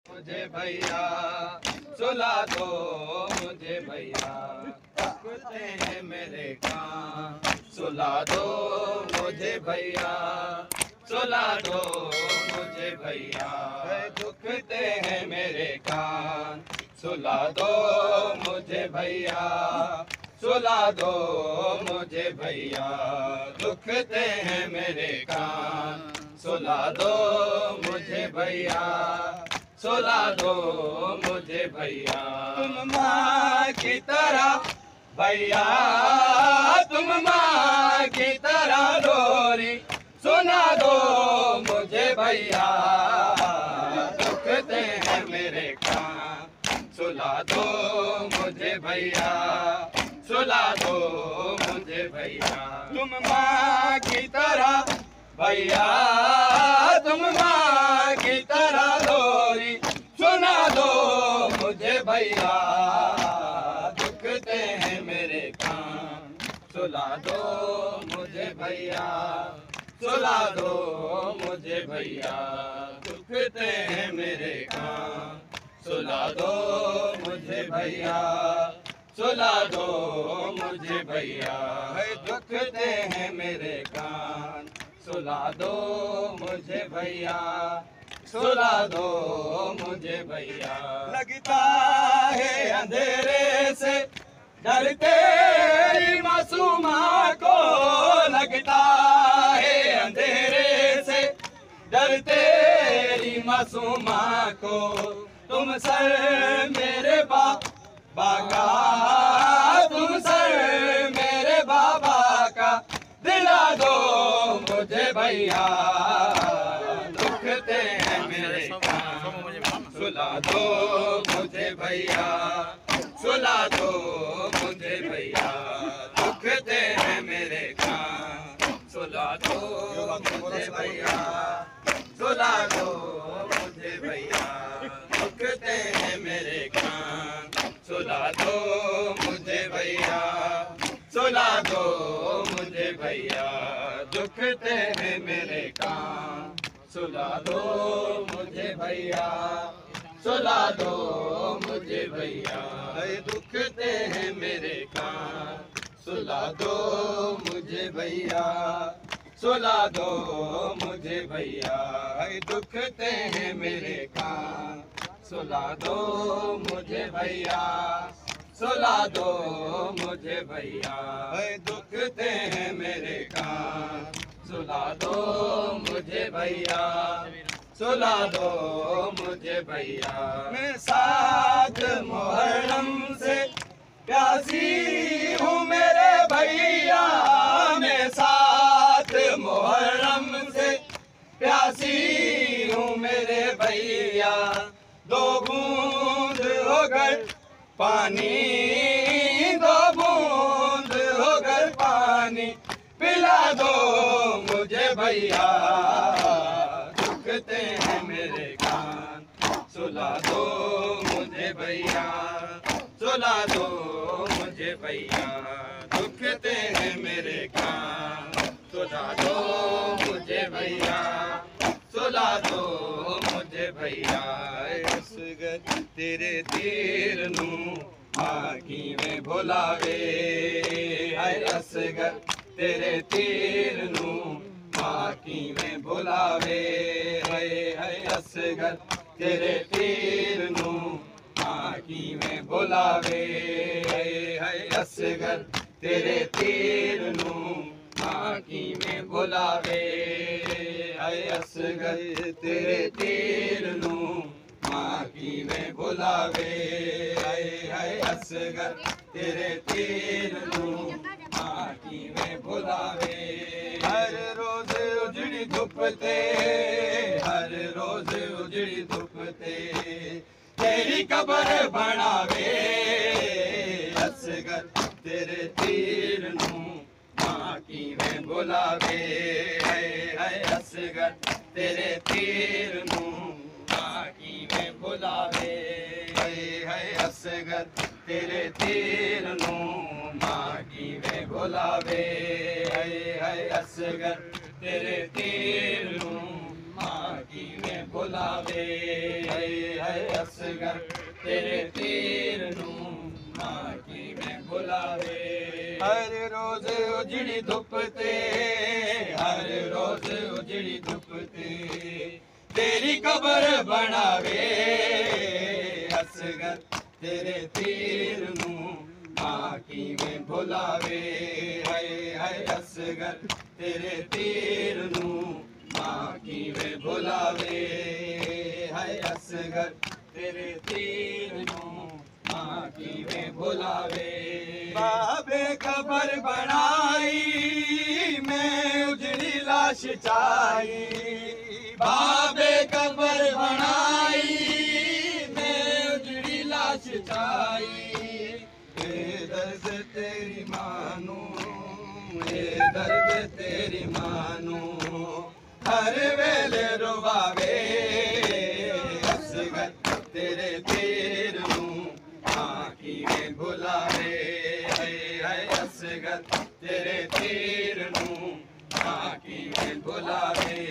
मुझे भैया सुला दो मुझे भैया, थकते हैं मेरे कान सुला दो मुझे भैया, सुला दो मुझे भैया, दुखते हैं मेरे कान सुला दो मुझे भैया, सुला दो मुझे भैया, दुखते हैं मेरे कान सुला दो मुझे भैया, सुला दो मुझे भैया। तुम माँ की तरह भैया, तुम माँ की तरह लोरी सुना दो मुझे भैया, दुखते हैं मेरे कान सुला दो मुझे भैया, सुला दो मुझे भैया। तुम माँ की तरह भैया, तुम माँ की तरह लोरी सुना दो मुझे भैया, दुखते हैं मेरे कान सुला दो मुझे भैया, सुला दो मुझे भैया, दुखते हैं मेरे कान सुला दो मुझे भैया, सुला दो मुझे भैया, दुखते हैं मेरे कान सुला दो मुझे भैया, सुला दो मुझे भैया। लगता है अंधेरे से डर तेरी मासूमा को, लगता है अंधेरे से डर तेरी मासूमा को, तुम सर मेरे बाबा का, तुम सर मेरे बाबा का दिला दो मुझे भैया, दुखते हैं मेरे कान सुला दो मुझे भैया, सुला दो मुझे भैया, दुखते हैं मेरे कान सुला दो मुझे भैया, सुला दो मुझे भैया, दुखते हैं मेरे कान सुला दो मुझे भैया, सुला दो मुझे भैया, दुखते हैं मेरे कान सुला दो मुझे भैया, सुला दो मुझे भैया, दुखते हैं मेरे कान सुला दो मुझे भैया, सुला दो मुझे भैया, दुखते हैं मेरे कान सुला दो मुझे भैया, सुला दो मुझे भैया, दुखते हैं मेरे कान सुला दो मुझे भैया, सुला दो मुझे भैया। मैं साथ मुहर्रम से प्यासी हूँ मेरे भैया, मैं साथ मुहर्रम से प्यासी हूँ मेरे भैया, दो बूंद होकर पानी, दो बूंद होकर पानी पिला दो मुझे भैया, दुखते हैं मेरे कान सुला दो मुझे भैया, सुला दो मुझे भैया, दुखते हैं मेरे कान सुला दो मुझे भैया, सुला दो मुझे भैया। असगर तेरे तीर नू आँखी में भुलावे, हाय असगर तेरे तीर नू आँखी में भुलावे, हाय हाय असगर तेरे तीर नू आँखी में भुलावे, हाय हाय असगर तेरे तीर नू आँखी में भुलावे, हाय असगर तेरे तीर नू आँखी में भुलावे, हाय हाय असगर तेरे तीर नू आँखी में भुलावे। हर रोज उजड़ी धुपते, हर रोज उजड़ी धुपते तेरी कब्र बनावे, असगर तेरे तीर नू आँखी में भुलावे, हाय असगर तेरे तीर नू आँखी में भुलावे, हाय असगर तेरे तीर नू आँखी में भुलावे, हाय असगर तेरे तीर नू आँखी में भुलावे, हाय असगर तेरे तीर नूं मां किवें भुलावे हर रोज उजड़ी धुप ते हर रोज उजड़ी धुप ते तेरी कबर बनावे असगर तेरे तीर नूं मां किवें भुलावे हाय हाय असगर तेरे तीर नूं मां किवें भुलावे हाय असगर तेरे तीर नूं मां किवें भुलावे बाबे कबर बनाई मैं उजड़ी लाश चाई बाबे कबर बनाई मैं उजड़ी लाश चाई ये दर्द तेरी मानू ये दर्द तेरी मानू हर वेले रुवावे असगर तेरे तीर नूं मां किवें भुलावे हाय असगर तेरे तीर नूं मां किवें भुलावे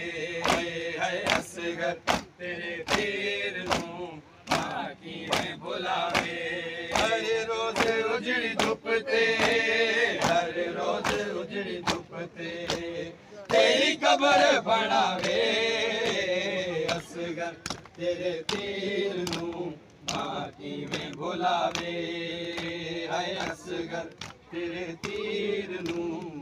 हाय असगर तेरे तीर नूं मां किवें भुलावे हर रोज उजड़ी धुप ते हर रोज उजड़ी धुप ते तेरी कबर बनावे असगर तेरे तीर नूं मां किवें भुलावे हाय असगर तेरे तीर नूं